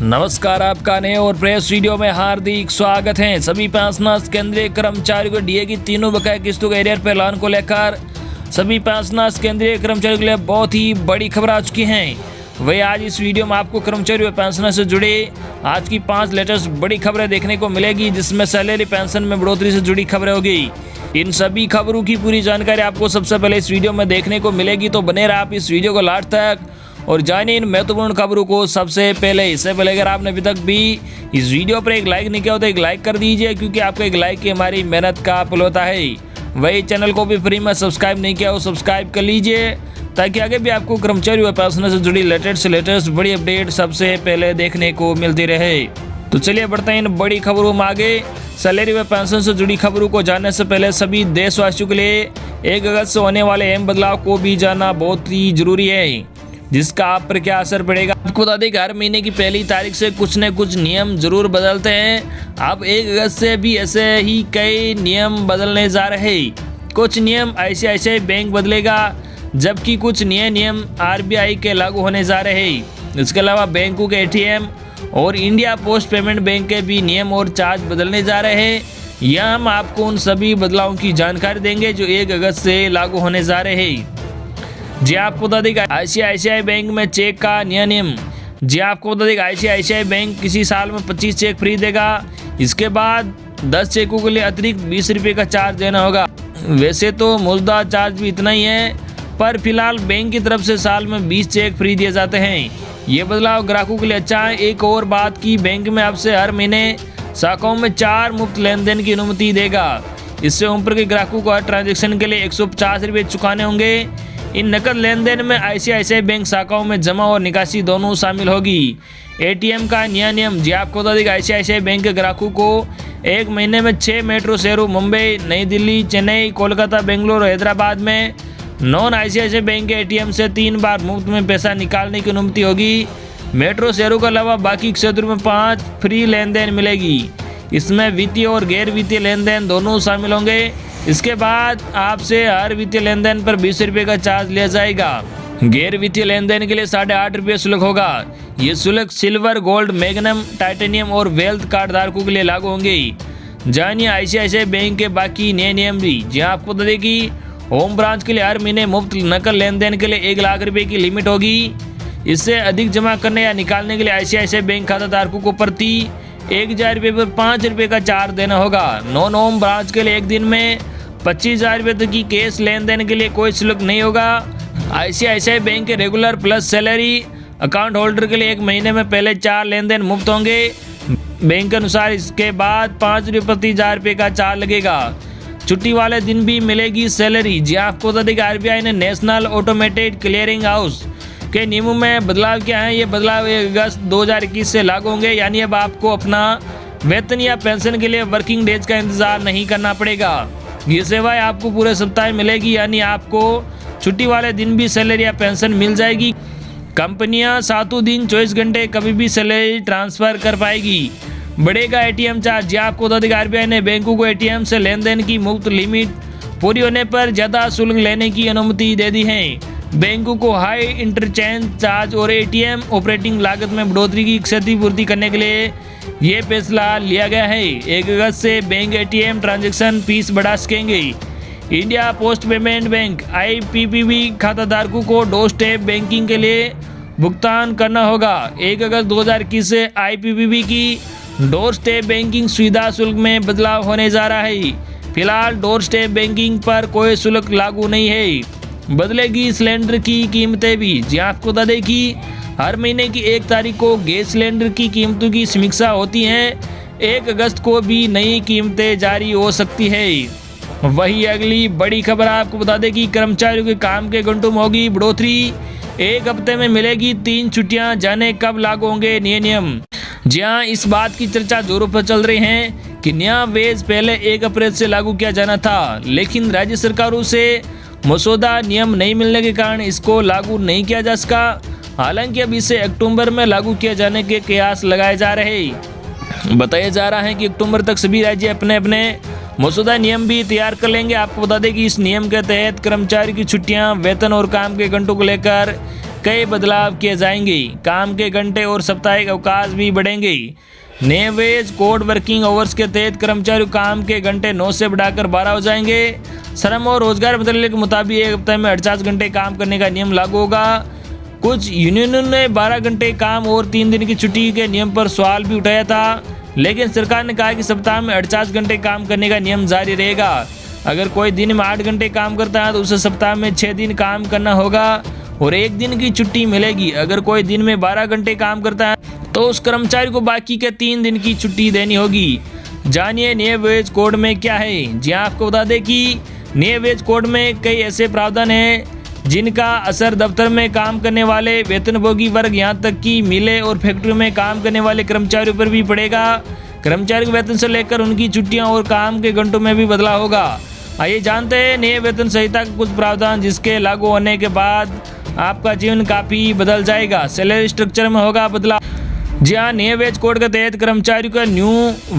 नमस्कार, आपका नए और प्रेस वीडियो में हार्दिक स्वागत है। सभी पेंशनर्स केंद्रीय कर्मचारियों को डीए की तीनों बकाया किस्तों के एरियर पे ऐलान को लेकर सभी पेंशनर्स केंद्रीय कर्मचारियों के लिए बहुत ही बड़ी खबर आ चुकी हैं। वही आज इस वीडियो में आपको कर्मचारी व पेंशनर से जुड़े आज की 5 लेटेस्ट बड़ी खबरें देखने को मिलेगी, जिसमें सैलरी पेंशन में बढ़ोतरी से जुड़ी खबरें होगी। इन सभी खबरों की पूरी जानकारी आपको सबसे पहले इस वीडियो में देखने को मिलेगी, तो बने रहे आप इस वीडियो को लास्ट तक और जानिए इन महत्वपूर्ण खबरों को सबसे पहले। इससे पहले अगर आपने अभी तक भी इस वीडियो पर एक लाइक नहीं किया हो तो एक लाइक कर दीजिए, क्योंकि आपका एक लाइक ही हमारी मेहनत का फल होता है। वही चैनल को भी फ्री में सब्सक्राइब नहीं किया हो सब्सक्राइब कर लीजिए, ताकि आगे भी आपको कर्मचारी व पेंशनर से जुड़ी लेटेस्ट बड़ी अपडेट सबसे पहले देखने को मिलती रहे। तो चलिए बढ़ते हैं इन बड़ी खबरों में आगे। सैलरी व पेंशन से जुड़ी खबरों को जानने से पहले सभी देशवासियों के लिए 1 अगस्त से होने वाले अहम बदलाव को भी जानना बहुत ही जरूरी है, जिसका आप पर क्या असर पड़ेगा। आपको बता दें कि हर महीने की पहली तारीख से कुछ न कुछ नियम जरूर बदलते हैं। अब 1 अगस्त से भी ऐसे ही कई नियम बदलने जा रहे हैं। कुछ नियम आईसीआईसीआई बैंक बदलेगा, जबकि कुछ नए नियम आरबीआई के लागू होने जा रहे हैं। इसके अलावा बैंकों के एटीएम और इंडिया पोस्ट पेमेंट बैंक के भी नियम और चार्ज बदलने जा रहे हैं। यहाँ हम आपको उन सभी बदलावों की जानकारी देंगे जो 1 अगस्त से लागू होने जा रहे हैं। जी आपको बता दें कि आईसीआईसीआई बैंक में चेक का नया नियम। जी आपको बता दें कि आईसीआईसीआई बैंक किसी साल में 25 चेक फ्री देगा। इसके बाद 10 चेकों के लिए अतिरिक्त 20 रुपये का चार्ज देना होगा। वैसे तो मौजूदा चार्ज भी इतना ही है, पर फिलहाल बैंक की तरफ से साल में 20 चेक फ्री दिए जाते हैं। ये बदलाव ग्राहकों के लिए अच्छा है। एक और बात की बैंक में अब से हर महीने शाखाओं में 4 मुफ्त लेन देन की अनुमति देगा। इससे ऊपर के ग्राहकों को हर ट्रांजेक्शन के लिए 150 रुपये चुकाने होंगे। इन नकद लेन देन में आईसीआईसीआई बैंक शाखाओं में जमा और निकासी दोनों शामिल होगी। एटीएम का नया नियम। जी आपको बता दें कि आईसीआईसीआई बैंक के ग्राहकों को 1 महीने में 6 मेट्रो शहरों मुंबई, नई दिल्ली, चेन्नई, कोलकाता, बेंगलुरु और हैदराबाद में नॉन आईसीआईसीआई बैंक के एटीएम से 3 बार मुफ्त में पैसा निकालने की अनुमति होगी। मेट्रो शहरों के अलावा बाकी क्षेत्रों में 5 फ्री लेन देन मिलेगी। इसमें वित्तीय और गैर वित्तीय लेन देन दोनों शामिल होंगे। इसके बाद आपसे हर वित्तीय लेन देन पर 20 रुपये का चार्ज लिया जाएगा। गैर वित्तीय लेन देन के लिए 8.5 रुपये शुल्क होगा। ये शुल्क सिल्वर, गोल्ड, मैग्नम, टाइटेनियम और वेल्थ कार्ड धारकों के लिए लागू होंगे। जानिए आईसीआईसीआई बैंक के बाकी नए नियम भी। जहाँ आपको बता दें कि होम ब्रांच के लिए हर महीने मुफ्त नकद लेन देन के लिए 1 लाख रुपये की लिमिट होगी। इससे अधिक जमा करने या निकालने के लिए आईसीआईसीआई बैंक खाता धारकों को प्रति 1000 रुपये पर 5 रुपये का चार्ज देना होगा। नॉन होम ब्रांच के लिए एक दिन में 25,000 रुपये तक की कैश लेन देन के लिए कोई शुल्क नहीं होगा। आईसीआईसीआई बैंक के regular plus salary account holder के लिए 1 महीने में पहले 4 लेन देन मुफ्त होंगे। बैंक के अनुसार इसके बाद 5 रुपये प्रति 1000 रुपये का चार्ज लगेगा। छुट्टी वाले दिन भी मिलेगी सैलरी। जी आपको बता दें कि आरबीआई ने नेशनल ऑटोमेटेड क्लियरिंग हाउस के नियमों में बदलाव किया है। ये बदलाव 1 अगस्त 2021 से लागू होंगे, यानी अब आपको अपना वेतन या पेंशन के लिए वर्किंग डेज का इंतजार नहीं करना पड़ेगा। ये सेवाएं आपको पूरे सप्ताह मिलेगी, यानी आपको छुट्टी वाले दिन भी सैलरी या पेंशन मिल जाएगी। कंपनियां 7 दिन 24 घंटे कभी भी सैलरी ट्रांसफर कर पाएगी। बढ़ेगा एटीएम चार्ज। जी आपको बता दें आरबीआई ने बैंकों को एटीएम से लेन देन की मुफ्त लिमिट पूरी होने पर ज़्यादा शुल्क लेने की अनुमति दे दी है। बैंकों को हाई इंटरचेंज चार्ज और एटीएम ऑपरेटिंग लागत में बढ़ोतरी की क्षतिपूर्ति करने के लिए ये फैसला लिया गया है। 1 अगस्त से बैंक एटीएम ट्रांजैक्शन फीस बढ़ा सकेंगे। India post payment bank IPPB खाता धारकों को डोर स्टेप बैंकिंग के लिए भुगतान करना होगा। 1 अगस्त 2021 से आईपीपीबी की डोर स्टेप बैंकिंग सुविधा शुल्क में बदलाव होने जा रहा है। फिलहाल डोर स्टेप बैंकिंग पर कोई शुल्क लागू नहीं है। बदलेगी सिलेंडर की कीमतें भी। जी आपको बता दें कि हर महीने की 1 तारीख को गैस सिलेंडर की कीमतों की समीक्षा होती है। 1 अगस्त को भी नई कीमतें जारी हो सकती है। वही अगली बड़ी खबर आपको बता दें कि कर्मचारियों के काम के घंटों में होगी बढ़ोतरी। 1 हफ्ते में मिलेगी 3 छुट्टियां। जाने कब लागू होंगे नए नियम। जी हाँ, इस बात की चर्चा जोरों पर चल रही है कि नया वेज पहले 1 अप्रैल से लागू किया जाना था, लेकिन राज्य सरकारों से मसौदा नियम नहीं मिलने के कारण इसको लागू नहीं किया जा सका। हालांकि अब इसे अक्टूबर में लागू किया जाने के कयास लगाए जा रहे हैं। बताया जा रहा है कि अक्टूबर तक सभी राज्य अपने अपने मसौदा नियम भी तैयार कर लेंगे। आपको बता दें कि इस नियम के तहत कर्मचारी की छुट्टियां, वेतन और काम के घंटों को लेकर कई बदलाव किए जाएंगे। काम के घंटे और साप्ताहिक अवकाश भी बढ़ेंगे। नए वेज कोड वर्किंग आवर्स के तहत कर्मचारियों काम के घंटे 9 से बढ़ाकर 12 हो जाएंगे। श्रम और रोजगार मंत्रालय के मुताबिक एक हफ्ते में 48 घंटे काम करने का नियम लागू होगा। कुछ यूनियनों ने 12 घंटे काम और 3 दिन की छुट्टी के नियम पर सवाल भी उठाया था, लेकिन सरकार ने कहा कि सप्ताह में 48 घंटे काम करने का नियम जारी रहेगा। अगर कोई दिन में 8 घंटे काम करता है तो उसे सप्ताह में 6 दिन काम करना होगा और 1 दिन की छुट्टी मिलेगी। अगर कोई दिन में 12 घंटे काम करता है तो उस कर्मचारी को बाकी के 3 दिन की छुट्टी देनी होगी। जानिए नए वेज कोड में क्या है। जी आपको बता दें कि नए वेज कोड में कई ऐसे प्रावधान हैं जिनका असर दफ्तर में काम करने वाले वेतनभोगी वर्ग यहाँ तक कि मिलें और फैक्ट्री में काम करने वाले कर्मचारियों पर भी पड़ेगा। कर्मचारी के वेतन से लेकर उनकी छुट्टियां और काम के घंटों में भी बदलाव होगा। आइए जानते हैं नए वेतन संहिता के कुछ प्रावधान जिसके लागू होने के बाद आपका जीवन काफ़ी बदल जाएगा। सैलरी स्ट्रक्चर में होगा बदलाव। जी हाँ, नए वेज कोड के तहत कर्मचारियों का new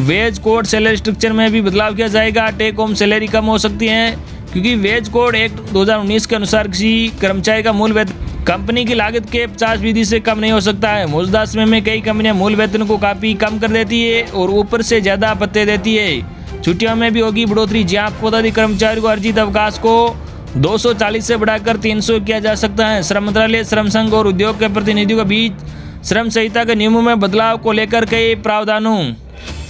ways code salary structure में भी बदलाव किया जाएगा। टेक होम सैलरी कम हो सकती है क्योंकि वेज कोड एक्ट 2019 के अनुसार किसी कर्मचारी का मूल वेतन कंपनी की लागत के 50% से कम नहीं हो सकता है। मौजूदा समय में कई कंपनियां मूल वेतन को काफ़ी कम कर देती है और ऊपर से ज़्यादा भत्ते देती है। छुट्टियों में भी होगी बढ़ोतरी। जी आपको बता दें कर्मचारियों को अर्जित अवकाश को 240 से बढ़ाकर 300 किया जा सकता है। श्रम मंत्रालय, श्रम संघ और उद्योग के प्रतिनिधियों के बीच श्रम संहिता के नियमों में बदलाव को लेकर कई प्रावधानों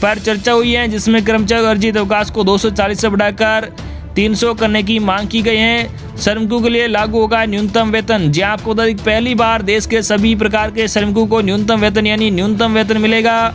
पर चर्चा हुई है, जिसमें कर्मचारियों को अर्जित अवकाश को 240 से बढ़ाकर 300 करने की मांग की गई है। श्रमिकों के लिए लागू होगा न्यूनतम वेतन। जी आपको बता दें पहली बार देश के सभी प्रकार के श्रमिकों को न्यूनतम वेतन यानी न्यूनतम वेतन मिलेगा।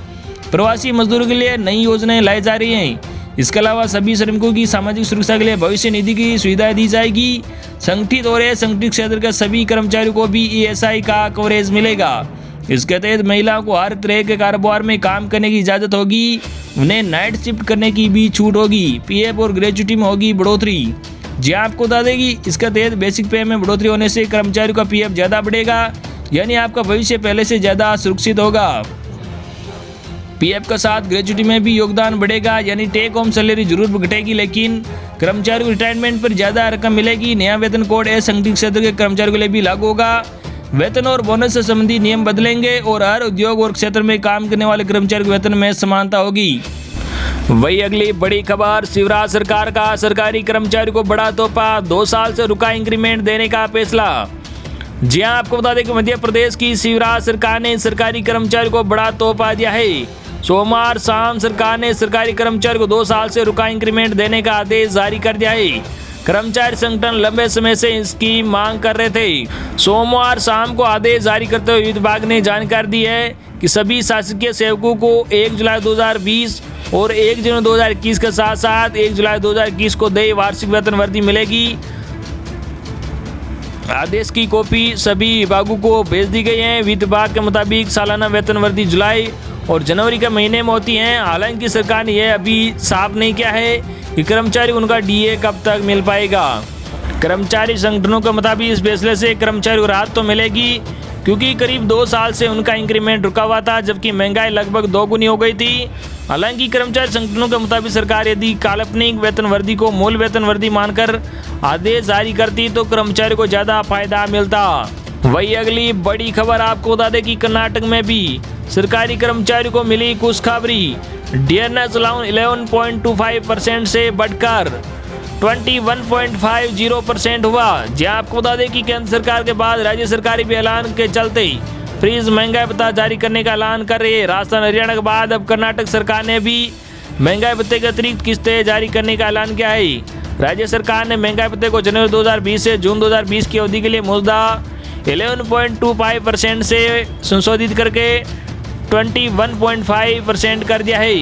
प्रवासी मजदूरों के लिए नई योजनाएं लाई जा रही हैं। इसके अलावा सभी श्रमिकों की सामाजिक सुरक्षा के लिए भविष्य निधि की सुविधाएं दी जाएगी। संगठित और असंगठित क्षेत्र के सभी कर्मचारियों को भी ESI का कवरेज मिलेगा। इसके तहत महिलाओं को हर तरह के कारोबार में काम करने की इजाज़त होगी। उन्हें नाइट शिफ्ट करने की भी छूट होगी। PF और ग्रेच्युटी में होगी बढ़ोतरी। जी आपको बता दें कि इसके तहत बेसिक पे में बढ़ोतरी होने से कर्मचारियों का PF ज़्यादा बढ़ेगा, यानी आपका भविष्य पहले से ज़्यादा सुरक्षित होगा। PF के साथ ग्रेच्युटी में भी योगदान बढ़ेगा, यानी टेक होम सैलरी जरूर घटेगी लेकिन कर्मचारियों को रिटायरमेंट पर ज़्यादा रकम मिलेगी। नया वेतन कोड असंगठित क्षेत्र के कर्मचारियों के लिए भी लागू होगा। वेतन और बोनस से संबंधी नियम बदलेंगे और हर उद्योग और क्षेत्र में काम करने वाले कर्मचारियों के वेतन में समानता होगी। वही अगली बड़ी खबर, शिवराज सरकार का सरकारी कर्मचारियों को बड़ा तोहफा, 2 साल से रुका इंक्रीमेंट देने का फैसला। जी हां, आपको बता दें कि मध्य प्रदेश की शिवराज सरकार ने सरकारी कर्मचारियों को बड़ा तोहफा दिया है। सोमवार शाम सरकार ने सरकारी कर्मचारियों को 2 साल से रुका इंक्रीमेंट देने का आदेश जारी कर दिया है। कर्मचारी संगठन लंबे समय से इसकी मांग कर रहे थे। सोमवार शाम को आदेश जारी करते हुए विभाग ने जानकारी दी है कि सभी शासकीय सेवकों को 1 जुलाई 2020 और 1 जनवरी 2021 के साथ साथ 1 जुलाई 2021 को देय वार्षिक वेतन वृद्धि मिलेगी। आदेश की कॉपी सभी विभागों को भेज दी गई है। वित्त विभाग के मुताबिक सालाना वेतन वृद्धि जुलाई और जनवरी के महीने में होती है। हालांकि सरकार ने यह अभी साफ नहीं किया है कि कर्मचारी उनका DA कब तक मिल पाएगा। कर्मचारी संगठनों के मुताबिक इस फैसले से कर्मचारी को राहत तो मिलेगी क्योंकि करीब 2 साल से उनका इंक्रीमेंट रुका हुआ था, जबकि महंगाई लगभग 2 गुनी हो गई थी। हालांकि कर्मचारी संगठनों के मुताबिक सरकार यदि काल्पनिक वेतन वृद्धि को मूल वेतन वृद्धि मानकर आदेश जारी करती तो कर्मचारी को ज़्यादा फायदा मिलता। वही अगली बड़ी खबर आपको बता दें कि कर्नाटक में भी सरकारी कर्मचारियों को मिली खुशखबरी। डियरनेस अलाउंस 11.25% से बढ़कर 21.50% हुआ। जहां आपको बता दें कि केंद्र सरकार के बाद राज्य सरकारी भी ऐलान के चलते फ्रीज महंगाई भत्ता जारी करने का ऐलान कर रही है। राजस्थान हरियाणा के बाद अब कर्नाटक सरकार ने भी महंगाई भत्ते के अतिरिक्त किस्तें जारी करने का ऐलान किया है। राज्य सरकार ने महंगाई भत्ते को जनवरी 2020 से जून 2020 की अवधि के लिए मौजूदा 11.25% से संशोधित करके 21.5% कर दिया है।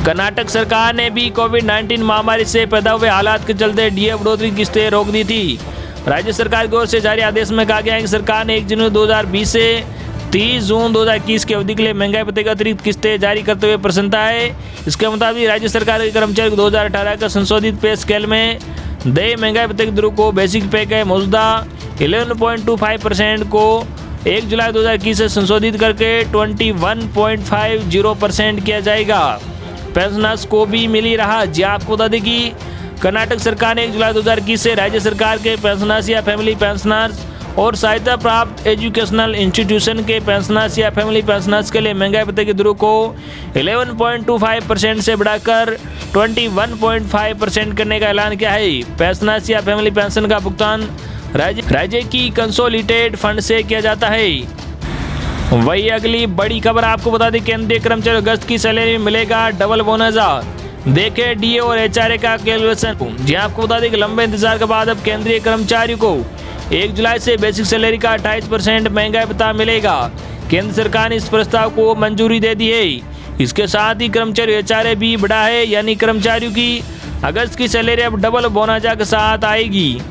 कर्नाटक सरकार ने भी कोविड-19 महामारी से पैदा हुए हालात के चलते DA बढ़ोतरी किस्तें रोक दी थी। राज्य सरकार की ओर से जारी आदेश में कहा गया है कि सरकार ने 1 जनवरी 2020 से 30 जून 2021 की अवधि के लिए महंगाई भत्ते के अतिरिक्त किस्तें जारी करते हुए प्रसन्नता है। इसके मुताबिक राज्य सरकार के कर्मचारियों को 2018 का संशोधित पे स्केल में देय महंगाई भत्ते की दरों को बेसिक पे के मौजूदा 11.25% को 1 जुलाई 2021 से संशोधित करके 21.50% किया जाएगा। पेंशनर्स को भी मिली राहत। जी आपको बता दें कि कर्नाटक सरकार ने 1 जुलाई 2021 से राज्य सरकार के पेंशनर्स या फैमिली पेंशनर्स और सहायता प्राप्त एजुकेशनल इंस्टीट्यूशन के पेंशनर्स या फैमिली पेंशनर्स के लिए महंगाई भत्ते की दरों को 11.25% से बढ़ाकर 21.5% करने का ऐलान किया है। पेंशनर्स या फैमिली पेंशन का भुगतान राज्य की कंसोलिडेटेड फंड से किया जाता है। वही अगली बड़ी खबर आपको बता दें, केंद्रीय कर्मचारी अगस्त की सैलरी में मिलेगा डबल बोनस। देखे डीए और एचआरए का कैलकुलेशन। जी आपको बता दें कि लंबे इंतजार के बाद अब केंद्रीय कर्मचारियों को 1 जुलाई से बेसिक सैलरी का 28% महंगाई भत्ता मिलेगा। केंद्र सरकार ने इस प्रस्ताव को मंजूरी दे दी है। इसके साथ ही कर्मचारी एचआरए भी बढ़ा है, यानी कर्मचारियों की अगस्त की सैलरी अब डबल बोनस के साथ आएगी।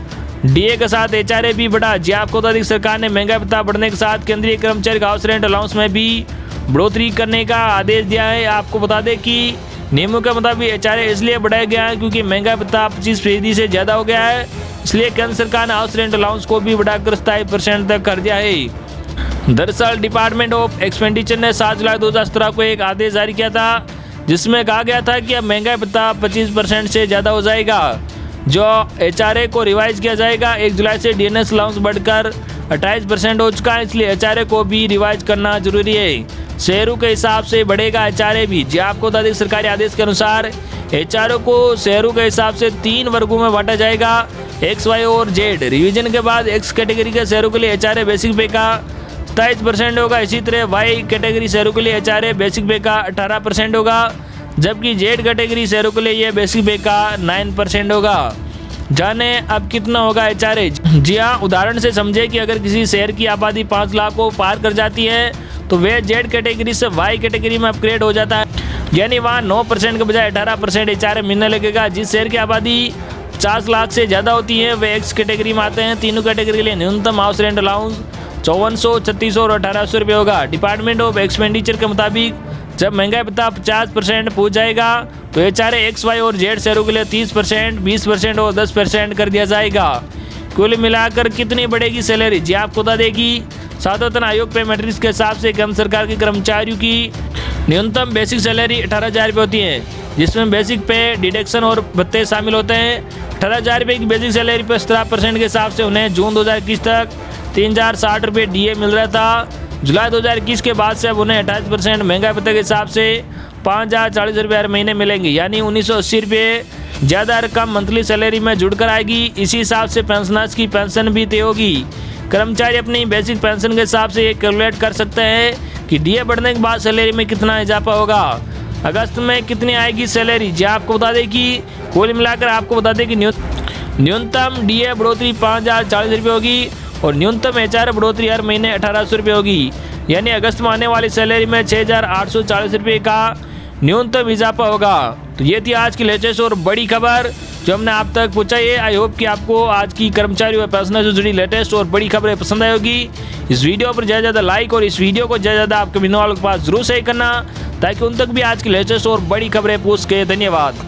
डीए के साथ एचआरए भी बढ़ा। जी आपको बता दें सरकार ने महंगाई भत्ता बढ़ने के साथ केंद्रीय कर्मचारी हाउस रेंट अलाउंस में भी बढ़ोतरी करने का आदेश दिया है। आपको बता दें कि नियमों के मुताबिक एचआरए इसलिए बढ़ाया गया है क्योंकि महंगाई भत्ता 25% से ज़्यादा हो गया है, इसलिए केंद्र सरकार ने हाउस रेंट अलाउंस को भी बढ़ाकर 27% तक कर दिया है। दरअसल डिपार्टमेंट ऑफ एक्सपेंडिचर ने 7 जुलाई 2017 को एक आदेश जारी किया था, जिसमें कहा गया था कि अब महंगाई भत्ता 25% से ज़्यादा हो जाएगा। जो एचआरए को रिवाइज किया जाएगा। 1 जुलाई से डीएनएस अलाउंस बढ़कर 28% हो चुका है, इसलिए एचआरए को भी रिवाइज करना जरूरी है। शहरों के हिसाब से बढ़ेगा एचआरए भी। जी आपको बता दें सरकारी आदेश के अनुसार एचआरए को शहरों के हिसाब से 3 वर्गों में बांटा जाएगा, एक्स, वाई और जेड। रिवीजन के बाद एक्स कैटेगरी के शहरों के लिए एचआरए बेसिक पे का 27% होगा। इसी तरह वाई कैटेगरी शहरों के लिए एचआरए बेसिक पे का 18% होगा, जबकि जेड कैटेगरी शहरों के लिए यह बेसिक पे का 9% होगा। जाने अब कितना होगा एचआरए। जी हाँ, उदाहरण से समझे कि अगर किसी शहर की आबादी 5 लाख को पार कर जाती है तो वह जेड कैटेगरी से वाई कैटेगरी में अपग्रेड हो जाता है, यानी वहाँ 9% के बजाय 18% एचआरए मिलने लगेगा। जिस शहर की आबादी 50 लाख से ज़्यादा होती है वे एक्स कैटेगरी में आते हैं। तीनों कैटेगरी के लिए न्यूनतम हाउस रेंट अलाउंस 5400, 3600 और 1800 रुपये होगा। डिपार्टमेंट ऑफ एक्सपेंडिचर के मुताबिक जब महंगाई भत्ता 50% पहुँच जाएगा तो एचआरए एक्स, वाई और जेड शहरों के लिए 30%, 20% और 10% कर दिया जाएगा। कुल मिलाकर कितनी बढ़ेगी सैलरी। जी आपको बता दें कि सातवें आयोग पे मैट्रिक्स के हिसाब से केंद्र सरकार के कर्मचारियों की न्यूनतम बेसिक सैलरी 18,000 रुपये होती है, जिसमें बेसिक पे डिडक्शन और भत्ते शामिल होते हैं। 18,000 रुपये की बेसिक सैलरी पर 17% के हिसाब से उन्हें जून 2021 तक 3060 रुपये डीए मिल रहा था। जुलाई 2021 के बाद से अब उन्हें 28% महंगाई भत्ते के हिसाब से 5040 रुपये हर महीने मिलेंगे, यानी 1980 रुपये ज़्यादा रकम मंथली सैलरी में जुड़कर आएगी। इसी हिसाब से पेंशनर्स की पेंशन भी तय होगी। कर्मचारी अपनी बेसिक पेंशन के हिसाब से ये कैलकुलेट कर सकते हैं कि डीए बढ़ने के बाद सैलरी में कितना इजाफा होगा। अगस्त में कितनी आएगी सैलरी। जी आपको बता दें कि कुल मिलाकर आपको बता दें कि न्यूनतम डीए बढ़ोतरी 5040 रुपये होगी और न्यूनतम एचआरए बढ़ोतरी हर महीने 1800 रुपये होगी, यानी अगस्त में आने वाली सैलरी में 6840 रुपये का न्यूनतम इजाफा होगा। तो ये थी आज की लेटेस्ट और बड़ी खबर जो हमने आप तक पहुँचाई है। आई होप कि आपको आज की कर्मचारी व पेंशनर से जुड़ी लेटेस्ट और बड़ी खबरें पसंद आई होगी। इस वीडियो पर ज़्यादा लाइक और इस वीडियो को ज़्यादा आपके मिलने वालों के पास जरूर शेयर करना, ताकि उन तक भी आज की लेटेस्ट और बड़ी खबरें पहुँच सके। धन्यवाद।